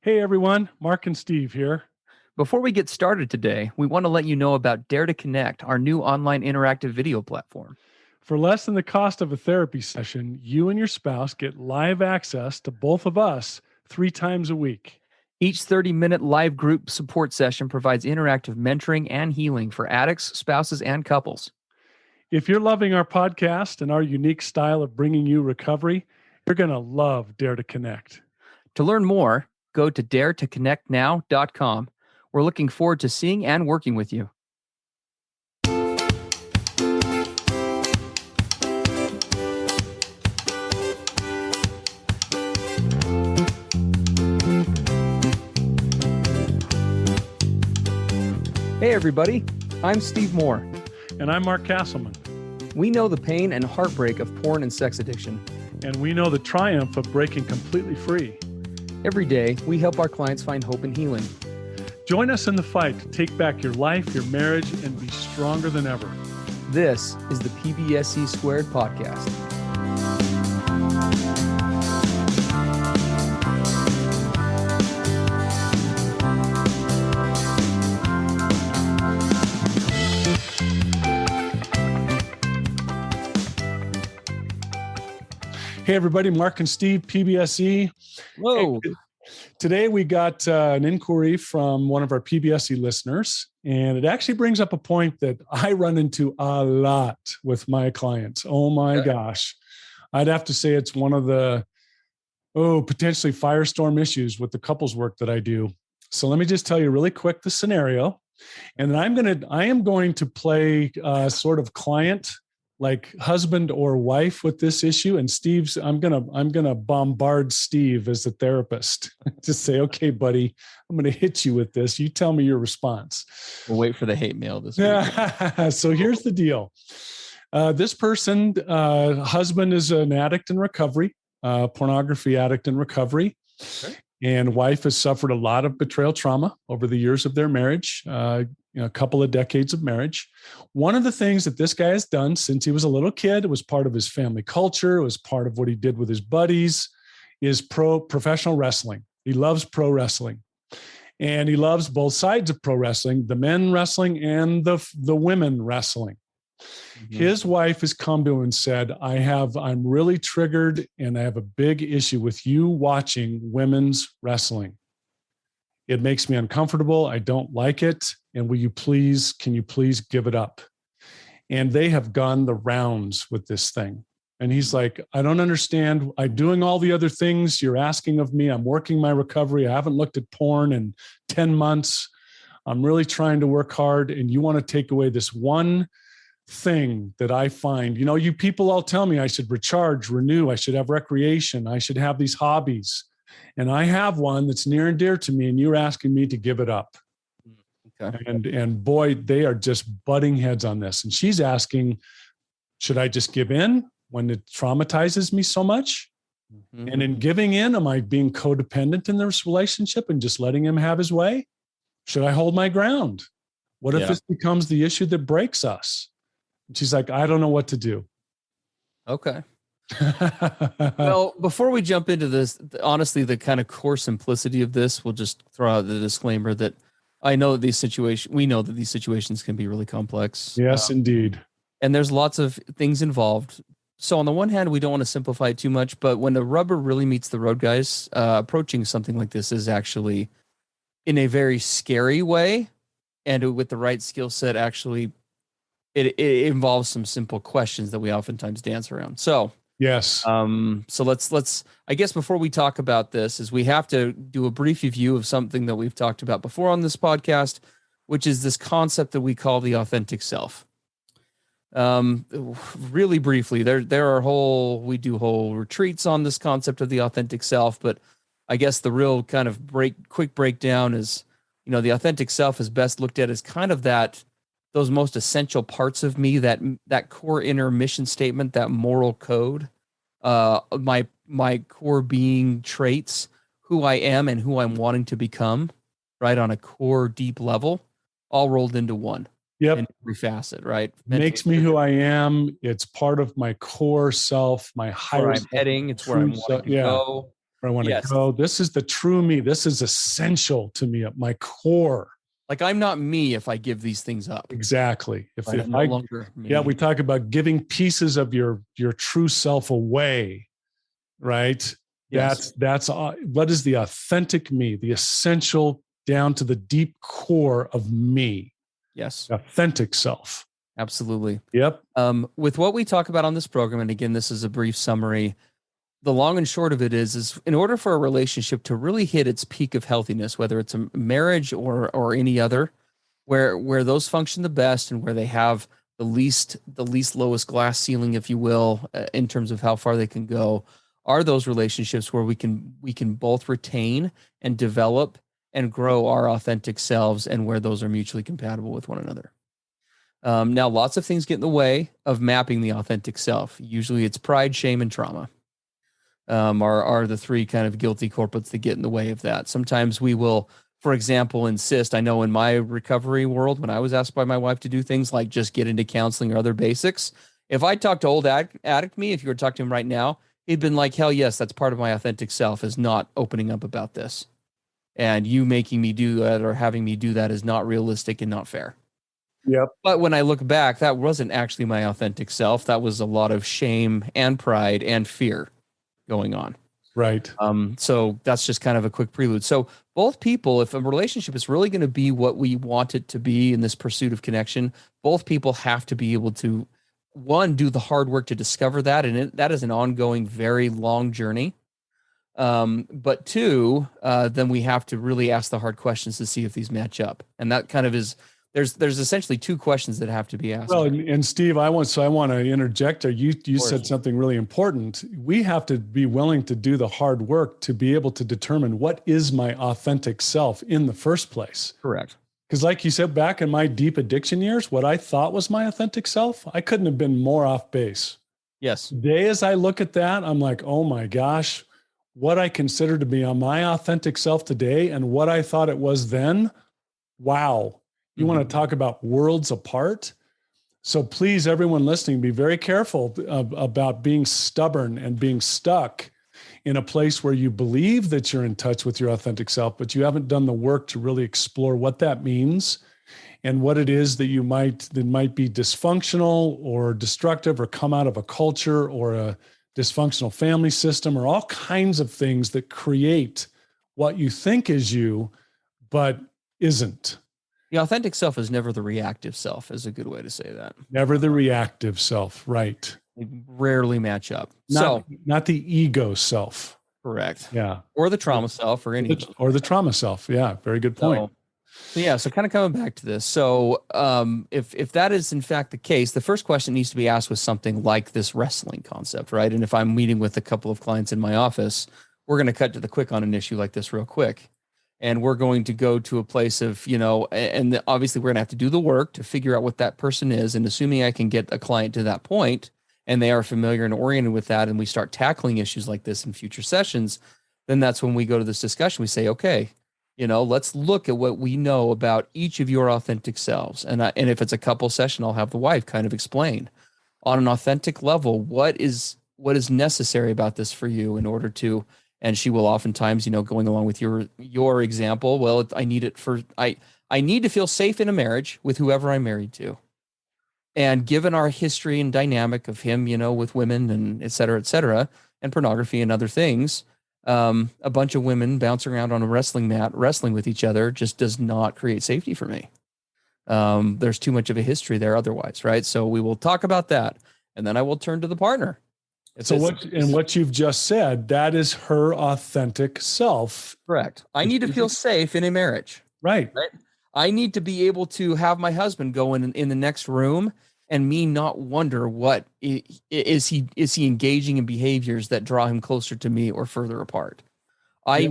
Hey everyone, Mark and Steve here. Before we get started today, we want to let you know about Dare to Connect, our new online interactive video platform. For less than the cost of a therapy session, you and your spouse get live access to both of us 3 times a week. Each 30-minute live group support session provides interactive mentoring and healing for addicts, spouses, and couples. If you're loving our podcast and our unique style of bringing you recovery, you're going to love Dare to Connect. To learn more, go to daretoconnectnow.com. We're looking forward to seeing and working with you. Hey everybody, I'm Steve Moore. And I'm Mark Castleman. We know the pain and heartbreak of porn and sex addiction. And we know the triumph of breaking completely free. Every day, we help our clients find hope and healing. Join us in the fight to take back your life, your marriage, and be stronger than ever. This is the PBSC Squared podcast. Hey everybody, Mark and Steve, PBSE. Whoa. Hey, today we got an inquiry from one of our PBSE listeners, and it actually brings up a point that I run into a lot with my clients. Oh my gosh. I'd have to say it's one of the, potentially firestorm issues with the couples work that I do. So let me just tell you really quick the scenario, and then I am going to play sort of client, like husband or wife with this issue. And I'm gonna bombard Steve as the therapist. Just say, okay, buddy, I'm gonna hit you with this. You tell me your response. We'll wait for the hate mail this week. So here's the deal. This person, husband is an addict in recovery, pornography addict in recovery. Okay. And wife has suffered a lot of betrayal trauma over the years of their marriage, a couple of decades of marriage. One of the things that this guy has done since he was a little kid, it was part of his family culture, it was part of what he did with his buddies, is professional wrestling. He loves pro wrestling. And he loves both sides of pro wrestling, the men wrestling and the women wrestling. Mm-hmm. His wife has come to him and said, I'm really triggered and I have a big issue with you watching women's wrestling. It makes me uncomfortable. I don't like it. And can you please give it up? And they have gone the rounds with this thing. And he's like, I don't understand. I'm doing all the other things you're asking of me. I'm working my recovery. I haven't looked at porn in 10 months. I'm really trying to work hard. And you want to take away this one thing that I find, you people all tell me I should recharge, renew, I should have recreation, I should have these hobbies. And I have one that's near and dear to me, and you're asking me to give it up. Okay. And boy, they are just butting heads on this. And she's asking, should I just give in when it traumatizes me so much? Mm-hmm. And in giving in, am I being codependent in this relationship and just letting him have his way? Should I hold my ground? What if this becomes the issue that breaks us? And she's like, I don't know what to do. Okay. Well, before we jump into this, honestly, the kind of core simplicity of this, we'll just throw out the disclaimer that we know that these situations can be really complex. Yes, indeed. And there's lots of things involved. So on the one hand, we don't want to simplify it too much, but when the rubber really meets the road, guys, approaching something like this is actually in a very scary way. And with the right skill set, actually, it involves some simple questions that we oftentimes dance around. So yes. So let's I guess before we talk about this, is we have to do a brief review of something that we've talked about before on this podcast, which is this concept that we call the authentic self. Really briefly, we do whole retreats on this concept of the authentic self, but I guess the real kind of quick breakdown is, the authentic self is best looked at as kind of those most essential parts of me, that core inner mission statement, that moral code, my core being traits, who I am and who I'm wanting to become, right, on a core deep level, all rolled into one. Yep. In every facet, right? Makes me who I am. It's part of my core self, my higher self. Where I'm heading. It's where I'm wanting to go. where I want to Yes. go. This is the true me. This is essential to me at my core. Like I'm not me if I give these things up. Exactly. Right? I'm no longer me. Yeah, we talk about giving pieces of your true self away, right? Yes. That's what is the authentic me, the essential down to the deep core of me, Yes. authentic self. Absolutely. Yep. With what we talk about on this program, and again, this is a brief summary. The long and short of it is in order for a relationship to really hit its peak of healthiness, whether it's a marriage or any other, where those function the best and where they have the least lowest glass ceiling, if you will, in terms of how far they can go, are those relationships where we can both retain and develop and grow our authentic selves, and where those are mutually compatible with one another. Now, lots of things get in the way of mapping the authentic self. Usually, it's pride, shame, and trauma. Are the three kind of guilty corporates that get in the way of that. Sometimes we will, for example, insist. I know in my recovery world, when I was asked by my wife to do things like just get into counseling or other basics, if I talked to old addict me, if you were to talk to him right now, he'd been like, hell yes, that's part of my authentic self, is not opening up about this. And you making me do that or having me do that is not realistic and not fair. Yep. But when I look back, that wasn't actually my authentic self. That was a lot of shame and pride and fear going on. Right. So that's just kind of a quick prelude. So both people, if a relationship is really going to be what we want it to be in this pursuit of connection, both people have to be able to, one, do the hard work to discover that. And that is an ongoing, very long journey. But two, then we have to really ask the hard questions to see if these match up. And that kind of is, there's essentially two questions that have to be asked. Well, and Steve, I want to interject there. You said something really important. We have to be willing to do the hard work to be able to determine what is my authentic self in the first place. Correct. Because like you said, back in my deep addiction years, what I thought was my authentic self, I couldn't have been more off base. Yes. Today, as I look at that, I'm like, oh my gosh, what I consider to be my authentic self today and what I thought it was then. Wow. You want to talk about worlds apart? So please, everyone listening, be very careful about being stubborn and being stuck in a place where you believe that you're in touch with your authentic self, but you haven't done the work to really explore what that means and what it is that might be dysfunctional or destructive or come out of a culture or a dysfunctional family system or all kinds of things that create what you think is you, but isn't. The authentic self is never the reactive self, is a good way to say that. Never the reactive self, right? They rarely match up. Not the ego self. Correct. Yeah. Or the trauma self or any. Or the trauma self. Yeah. Very good point. So kind of coming back to this. So if that is in fact the case, the first question needs to be asked with something like this wrestling concept, right? And if I'm meeting with a couple of clients in my office, we're going to cut to the quick on an issue like this real quick. And we're going to go to a place of, and obviously we're going to have to do the work to figure out what that person is. And assuming I can get a client to that point and they are familiar and oriented with that, and we start tackling issues like this in future sessions, then that's when we go to this discussion. We say, okay, let's look at what we know about each of your authentic selves. And if it's a couple session, I'll have the wife kind of explain on an authentic level, what is necessary about this for you in order to. And she will oftentimes, going along with your example, well, I need it for, I need to feel safe in a marriage with whoever I'm married to. And given our history and dynamic of him, with women and et cetera, and pornography and other things, a bunch of women bouncing around on a wrestling mat, wrestling with each other just does not create safety for me. There's too much of a history there otherwise, right? So we will talk about that. And then I will turn to the partner. What you've just said, that is her authentic self. Correct. I need to feel safe in a marriage. Right. I need to be able to have my husband go in the next room and me not wonder what is he engaging in behaviors that draw him closer to me or further apart. I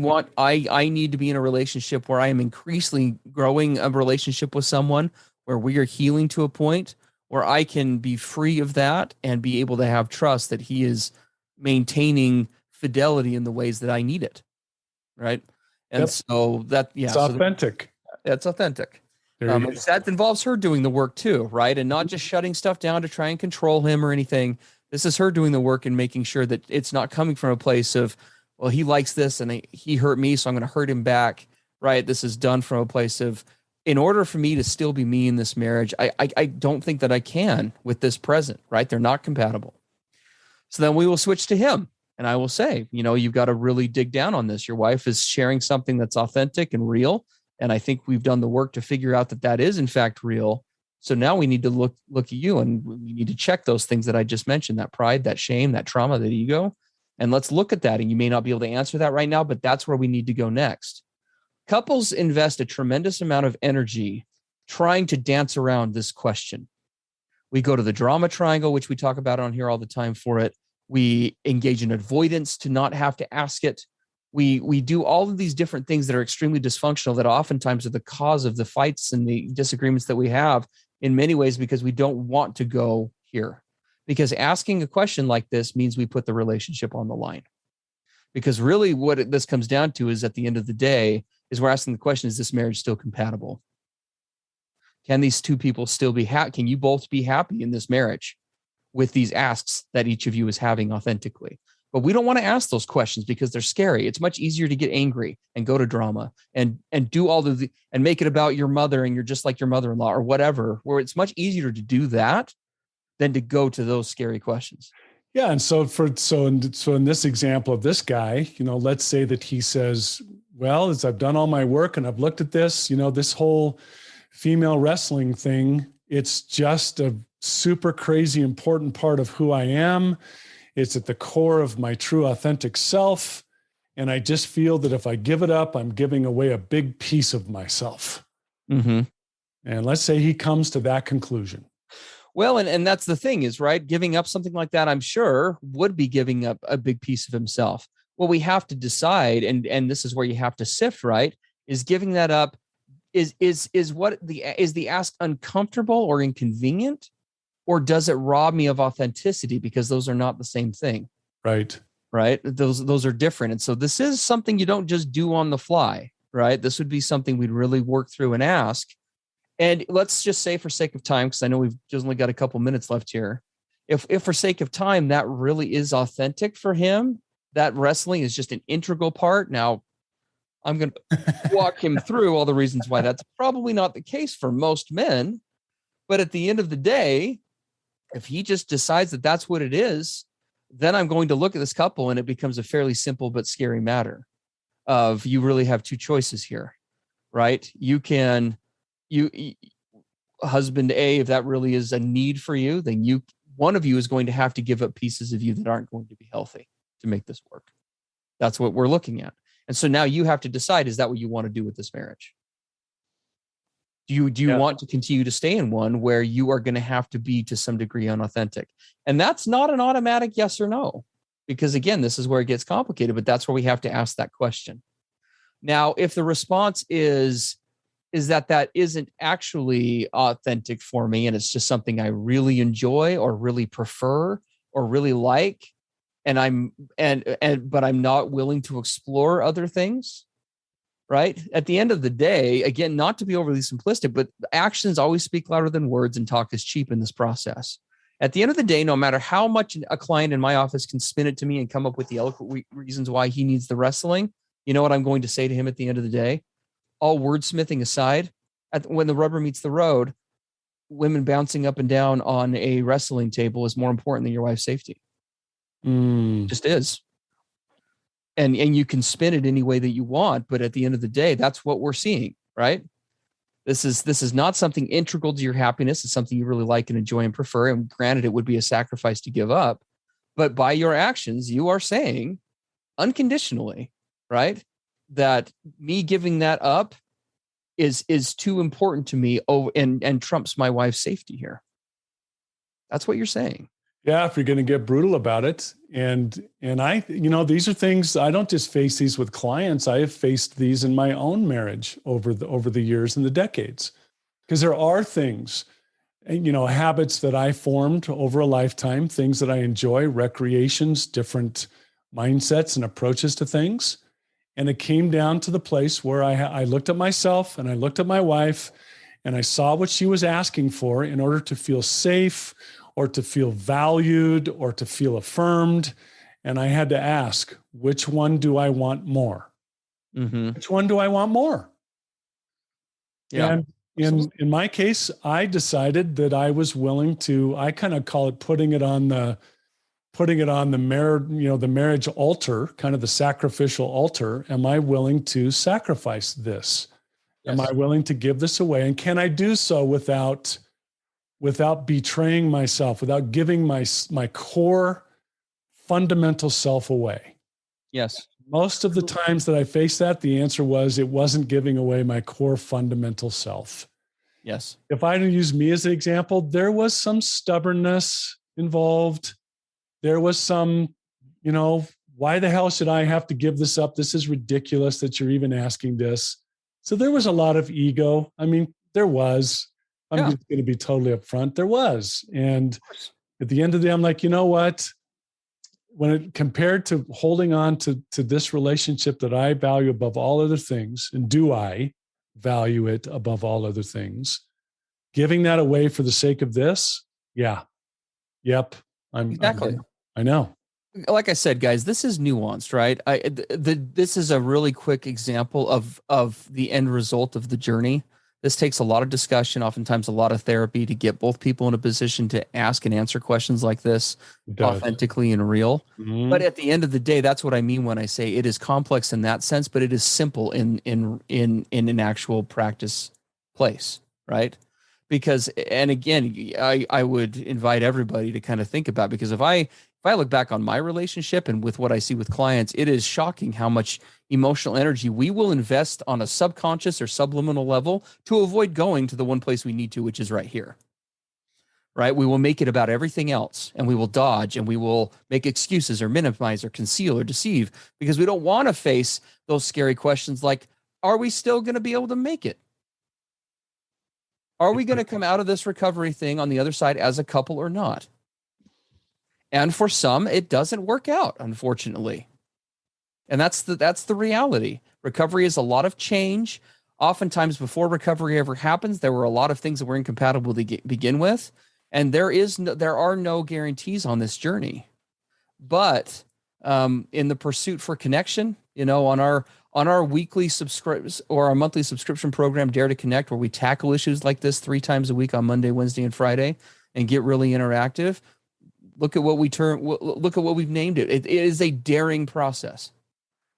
need to be in a relationship where I am increasingly growing a relationship with someone where we are healing to a point where I can be free of that and be able to have trust that he is maintaining fidelity in the ways that I need it. Right. And so it's authentic. That's authentic. That involves her doing the work too. Right. And not just shutting stuff down to try and control him or anything. This is her doing the work and making sure that it's not coming from a place of well, he likes this and he hurt me, so I'm going to hurt him back, right? This is done from a place of, in order for me to still be me in this marriage, I don't think that I can with this present, right? They're not compatible. So then we will switch to him. And I will say, you've got to really dig down on this. Your wife is sharing something that's authentic and real. And I think we've done the work to figure out that that is in fact real. So now we need to look at you, and we need to check those things that I just mentioned, that pride, that shame, that trauma, that ego. And let's look at that. And you may not be able to answer that right now, but that's where we need to go next. Couples invest a tremendous amount of energy trying to dance around this question. We go to the drama triangle, which we talk about on here all the time for it. We engage in avoidance to not have to ask it. We do all of these different things that are extremely dysfunctional that oftentimes are the cause of the fights and the disagreements that we have in many ways, because we don't want to go here. Because asking a question like this means we put the relationship on the line. Because really what this comes down to is, at the end of the day, is we're asking the question, is this marriage still compatible? Can these two people still be happy? Can you both be happy in this marriage with these asks that each of you is having authentically? But we don't want to ask those questions because they're scary. It's much easier to get angry and go to drama and do all of the, and make it about your mother and you're just like your mother-in-law or whatever, where it's much easier to do that than to go to those scary questions. Yeah. And so in this example of this guy, let's say that he says, well, as I've done all my work and I've looked at this, this whole female wrestling thing, it's just a super crazy important part of who I am. It's at the core of my true authentic self. And I just feel that if I give it up, I'm giving away a big piece of myself. Mm-hmm. And let's say he comes to that conclusion. Well, and that's the thing is, right, giving up something like that, I'm sure, would be giving up a big piece of himself. Well, we have to decide, and this is where you have to sift, right, is giving that up, is the ask uncomfortable or inconvenient, or does it rob me of authenticity? Because those are not the same thing. Right. Right. Those are different. And so this is something you don't just do on the fly, right? This would be something we'd really work through and ask. And let's just say, for sake of time, because I know we've just only got a couple minutes left here, if for sake of time, that really is authentic for him, that wrestling is just an integral part. Now, I'm going to walk him through all the reasons why that's probably not the case for most men. But at the end of the day, if he just decides that that's what it is, then I'm going to look at this couple and it becomes a fairly simple but scary matter of, you really have two choices here, right? Husband A, if that really is a need for you, then one of you is going to have to give up pieces of you that aren't going to be healthy to make this work. That's what we're looking at. And so now you have to decide, is that what you want to do with this marriage? Do you want to continue to stay in one where you are going to have to be to some degree unauthentic? And that's not an automatic yes or no, because again, this is where it gets complicated, but that's where we have to ask that question. Now, if the response is that isn't actually authentic for me, and it's just something I really enjoy or really prefer or really like, but I'm not willing to explore other things, right? At the end of the day, again, not to be overly simplistic, but actions always speak louder than words, and talk is cheap in this process. At the end of the day, no matter how much a client in my office can spin it to me and come up with the eloquent reasons why he needs the wrestling, you know what I'm going to say to him at the end of the day? All wordsmithing aside, when the rubber meets the road, women bouncing up and down on a wrestling table is more important than your wife's safety. Just is. And you can spin it any way that you want, but at the end of the day, that's what we're seeing, right? This is not something integral to your happiness. It's something you really like and enjoy and prefer. And granted, it would be a sacrifice to give up, but by your actions, you are saying unconditionally, right, that me giving that up is too important to me and trumps my wife's safety here. That's what you're saying. Yeah, if you're going to get brutal about it. And I, these are things, I don't just face these with clients. I have faced these in my own marriage over the years and the decades, because there are things, habits that I formed over a lifetime, things that I enjoy, recreations, different mindsets and approaches to things. And it came down to the place where I looked at myself and I looked at my wife and I saw what she was asking for in order to feel safe or to feel valued or to feel affirmed. and I had to ask, which one do I want more? Mm-hmm. Which one do I want more? Yeah. And in my case, I decided that I was willing to, I kind of call it putting it on the marriage altar, kind of the sacrificial altar. Am I willing to sacrifice this? Yes. Am I willing to give this away? And can I do so without betraying myself, without giving my core fundamental self away? Yes. Most of the times that I faced that, the answer was it wasn't giving away my core fundamental self. Yes. If I use me as an example, there was some stubbornness involved. There was some, why the hell should I have to give this up? This is ridiculous that you're even asking this. So there was a lot of ego. I mean, there was. I'm just going to be totally upfront. There was. And at the end of the day, I'm like, you know what? When it compared to holding on to this relationship that I value above all other things, and do I value it above all other things, giving that away for the sake of this? Yeah. Yep. Exactly. I know. Like I said, guys, this is nuanced, right? This is a really quick example of the end result of the journey. This takes a lot of discussion, oftentimes a lot of therapy to get both people in a position to ask and answer questions like this authentically and real. Mm-hmm. But at the end of the day, that's what I mean when I say it is complex in that sense, but it is simple in an actual practice place, right? Because, and again, I would invite everybody to kind of think about, because if I look back on my relationship and with what I see with clients, it is shocking how much emotional energy we will invest on a subconscious or subliminal level to avoid going to the one place we need to, which is right here. Right? We will make it about everything else, and we will dodge, and we will make excuses or minimize or conceal or deceive because we don't want to face those scary questions like, are we still going to be able to make it? Are we going to come out of this recovery thing on the other side as a couple or not? And for some, it doesn't work out, unfortunately. And that's the reality. Recovery is a lot of change. Oftentimes, before recovery ever happens, there were a lot of things that were incompatible to begin with. And there are no guarantees on this journey. But in the pursuit for connection, on our weekly or our monthly subscription program, Dare to Connect, where we tackle issues like this 3 times a week on Monday, Wednesday, and Friday, and get really interactive. Look at what we've named it. It is a daring process,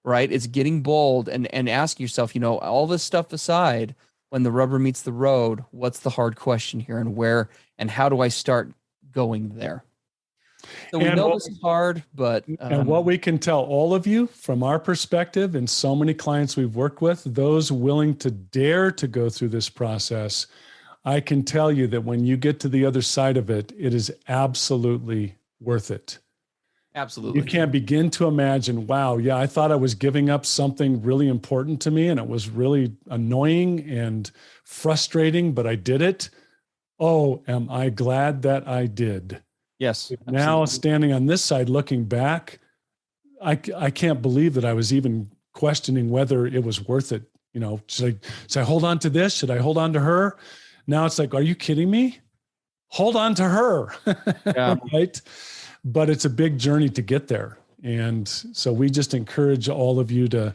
right? It's getting bold and ask yourself, all this stuff aside, when the rubber meets the road, what's the hard question here, and where and how do I start going there? So we know this is hard, but and what we can tell all of you from our perspective, and so many clients we've worked with, those willing to dare to go through this process, I can tell you that when you get to the other side of it, it is absolutely worth it. Absolutely. You can't begin to imagine, wow, yeah, I thought I was giving up something really important to me, and it was really annoying and frustrating, but I did it. Oh, am I glad that I did? Yes. Absolutely. Now standing on this side, looking back, I can't believe that I was even questioning whether it was worth it. Should I hold on to this? Should I hold on to her? Now it's like, are you kidding me? Hold on to her. Yeah. Right? But it's a big journey to get there. And so we just encourage all of you to,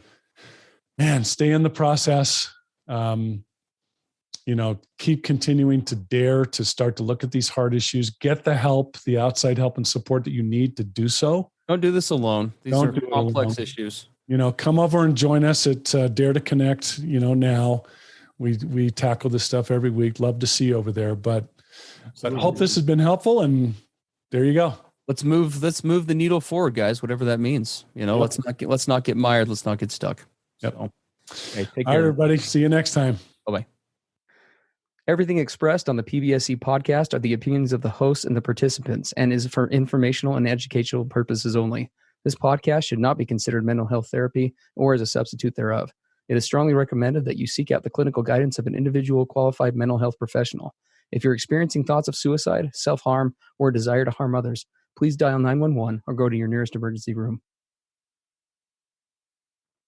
stay in the process. Keep continuing to dare to start to look at these hard issues, get the help, the outside help and support that you need to do so. Don't do this alone. These are complex issues. Come over and join us at Dare to Connect. Now we tackle this stuff every week. Love to see you over there, but hope this has been helpful. And there you go. Let's move the needle forward, guys, whatever that means. Yep. Let's not get mired. Let's not get stuck. Yep. So, okay, take care. All right, everybody. See you next time. Bye-bye. Everything expressed on the PBSC podcast are the opinions of the hosts and the participants and is for informational and educational purposes only. This podcast should not be considered mental health therapy or as a substitute thereof. It is strongly recommended that you seek out the clinical guidance of an individual qualified mental health professional. If you're experiencing thoughts of suicide, self-harm, or a desire to harm others, please dial 911 or go to your nearest emergency room.